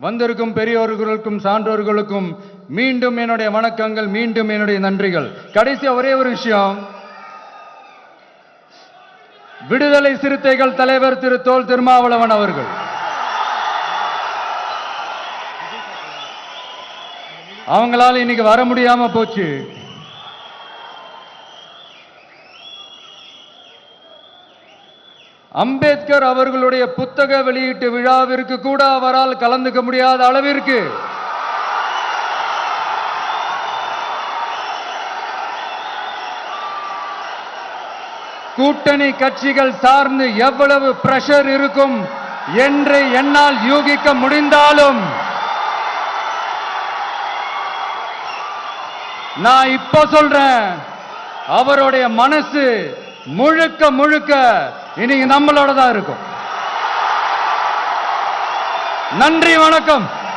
வந்திருக்கும் பெரியோர்களுக்கும் சான்றோர்களுக்கும் மீண்டும் என்னுடைய வணக்கங்கள், மீண்டும் என்னுடைய நன்றிகள். கடைசியா ஒரே ஒரு விஷயம், விடுதலை சிறுத்தைகள் தலைவர் திரு தொல் திருமாவளவன் அவர்கள் அவங்களால இன்னைக்கு வர முடியாம போச்சு. அம்பேத்கர் அவர்களுடைய புத்தக வெளியீட்டு விழாவிற்கு கூட அவரால் கலந்துக்க முடியாத அளவிற்கு கூட்டணி கட்சிகள் சார்ந்து எவ்வளவு பிரஷர் இருக்கும் என்று என்னால் யூகிக்க முடிந்தாலும் நான் இப்ப சொல்றேன், அவருடைய மனசு முழுக்க முழுக்க இன்னைக்கு நம்மளோட தான் இருக்கும். நன்றி, வணக்கம்.